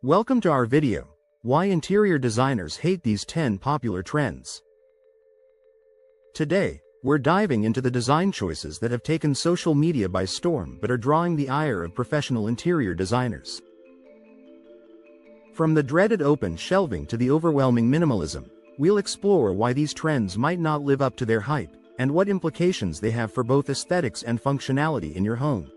Welcome to our video, Why Interior Designers Hate These 10 Popular Trends. Today, we're diving into the design choices that have taken social media by storm but are drawing the ire of professional interior designers. From the dreaded open shelving to the overwhelming minimalism, we'll explore why these trends might not live up to their hype, and what implications they have for both aesthetics and functionality in your home.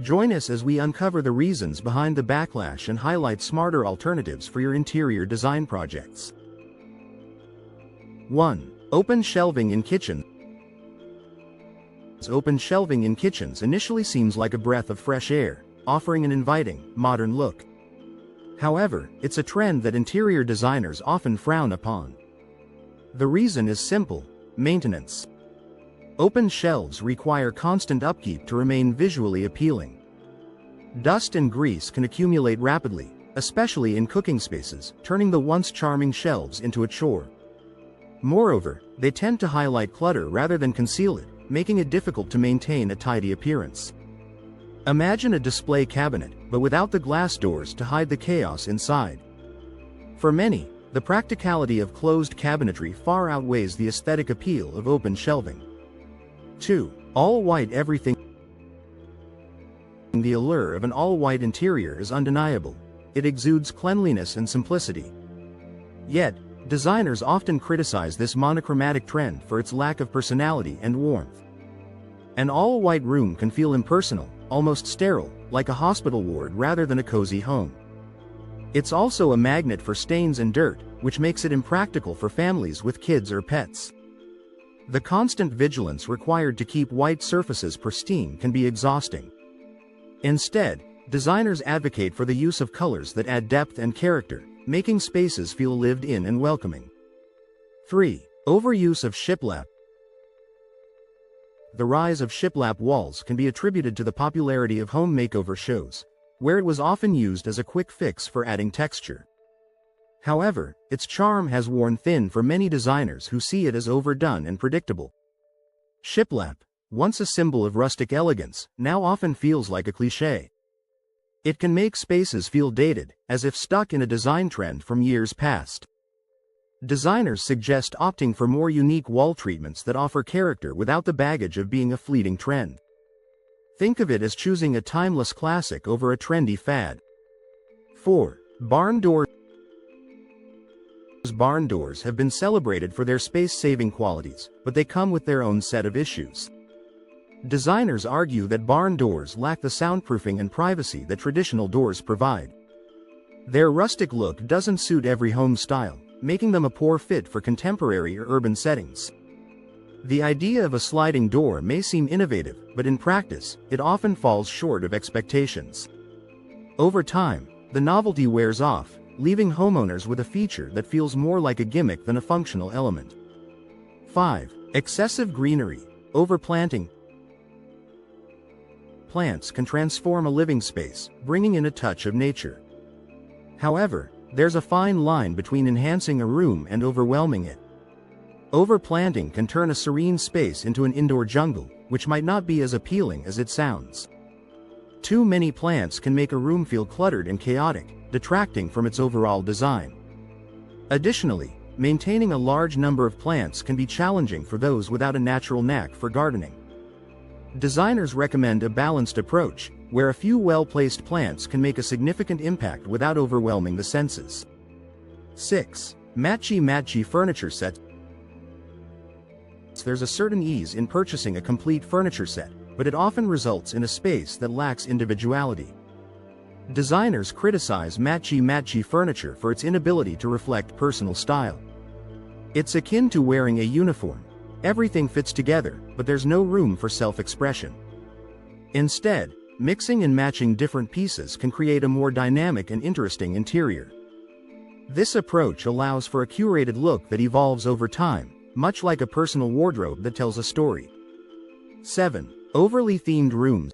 Join us as we uncover the reasons behind the backlash and highlight smarter alternatives for your interior design projects. 1. Open shelving in kitchens. Open shelving in kitchens initially seems like a breath of fresh air, offering an inviting, modern look. However, it's a trend that interior designers often frown upon. The reason is simple: maintenance. Open shelves require constant upkeep to remain visually appealing. Dust and grease can accumulate rapidly, especially in cooking spaces, turning the once charming shelves into a chore. Moreover, they tend to highlight clutter rather than conceal it, making it difficult to maintain a tidy appearance. Imagine a display cabinet, but without the glass doors to hide the chaos inside. For many, the practicality of closed cabinetry far outweighs the aesthetic appeal of open shelving. 2. All-white everything. The allure of an all-white interior is undeniable. It exudes cleanliness and simplicity. Yet, designers often criticize this monochromatic trend for its lack of personality and warmth. An all-white room can feel impersonal, almost sterile, like a hospital ward rather than a cozy home. It's also a magnet for stains and dirt, which makes it impractical for families with kids or pets. The constant vigilance required to keep white surfaces pristine can be exhausting. Instead, designers advocate for the use of colors that add depth and character, making spaces feel lived in and welcoming. 3. Overuse of shiplap. The rise of shiplap walls can be attributed to the popularity of home makeover shows, where it was often used as a quick fix for adding texture. However, its charm has worn thin for many designers who see it as overdone and predictable. Shiplap, once a symbol of rustic elegance, now often feels like a cliché. It can make spaces feel dated, as if stuck in a design trend from years past. Designers suggest opting for more unique wall treatments that offer character without the baggage of being a fleeting trend. Think of it as choosing a timeless classic over a trendy fad. 4. Barn doors. Barn doors have been celebrated for their space-saving qualities, but they come with their own set of issues. Designers argue that barn doors lack the soundproofing and privacy that traditional doors provide. Their rustic look doesn't suit every home style, making them a poor fit for contemporary or urban settings. The idea of a sliding door may seem innovative, but in practice, it often falls short of expectations. Over time, the novelty wears off, leaving homeowners with a feature that feels more like a gimmick than a functional element. 5. Excessive greenery. Overplanting. Plants can transform a living space, bringing in a touch of nature. However, there's a fine line between enhancing a room and overwhelming it. Overplanting can turn a serene space into an indoor jungle, which might not be as appealing as it sounds. Too many plants can make a room feel cluttered and chaotic, detracting from its overall design. Additionally, maintaining a large number of plants can be challenging for those without a natural knack for gardening. Designers recommend a balanced approach, where a few well-placed plants can make a significant impact without overwhelming the senses. 6. Matchy-matchy furniture sets. There's a certain ease in purchasing a complete furniture set, but it often results in a space that lacks individuality. Designers criticize matchy-matchy furniture for its inability to reflect personal style. It's akin to wearing a uniform. Everything fits together, but there's no room for self-expression. Instead, mixing and matching different pieces can create a more dynamic and interesting interior. This approach allows for a curated look that evolves over time, much like a personal wardrobe that tells a story. 7. Overly themed rooms.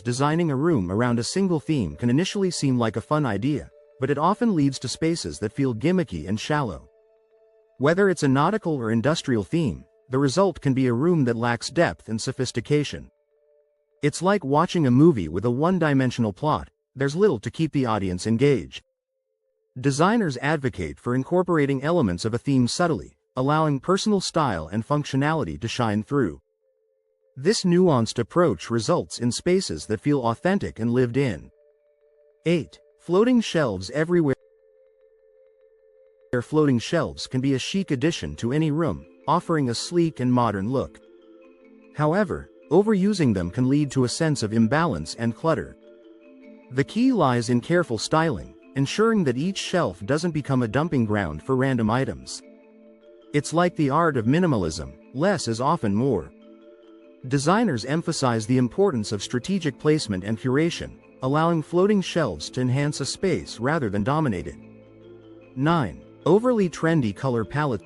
Designing a room around a single theme can initially seem like a fun idea, but it often leads to spaces that feel gimmicky and shallow. Whether it's a nautical or industrial theme, the result can be a room that lacks depth and sophistication. It's like watching a movie with a one-dimensional plot. There's little to keep the audience engaged. Designers advocate for incorporating elements of a theme subtly, allowing personal style and functionality to shine through. This nuanced approach results in spaces that feel authentic and lived in. 8. Floating shelves everywhere. Floating shelves can be a chic addition to any room, offering a sleek and modern look. However, overusing them can lead to a sense of imbalance and clutter. The key lies in careful styling, ensuring that each shelf doesn't become a dumping ground for random items. It's like the art of minimalism, less is often more. Designers emphasize the importance of strategic placement and curation, allowing floating shelves to enhance a space rather than dominate it. 9. Overly trendy color palettes.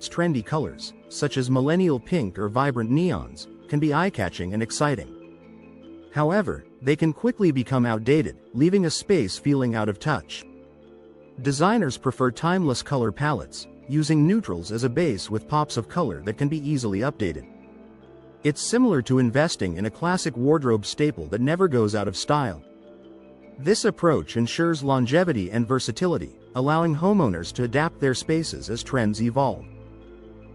Trendy colors, such as millennial pink or vibrant neons, can be eye-catching and exciting. However, they can quickly become outdated, leaving a space feeling out of touch. Designers prefer timeless color palettes, using neutrals as a base with pops of color that can be easily updated. It's similar to investing in a classic wardrobe staple that never goes out of style. This approach ensures longevity and versatility, allowing homeowners to adapt their spaces as trends evolve.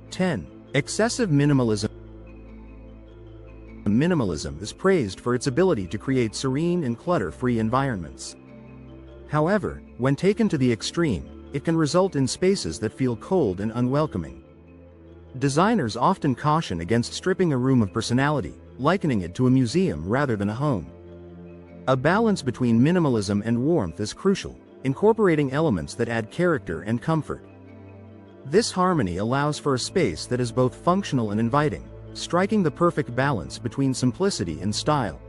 10. Excessive minimalism. Minimalism is praised for its ability to create serene and clutter-free environments. However, when taken to the extreme, it can result in spaces that feel cold and unwelcoming. Designers often caution against stripping a room of personality, likening it to a museum rather than a home. A balance between minimalism and warmth is crucial, incorporating elements that add character and comfort. This harmony allows for a space that is both functional and inviting, striking the perfect balance between simplicity and style.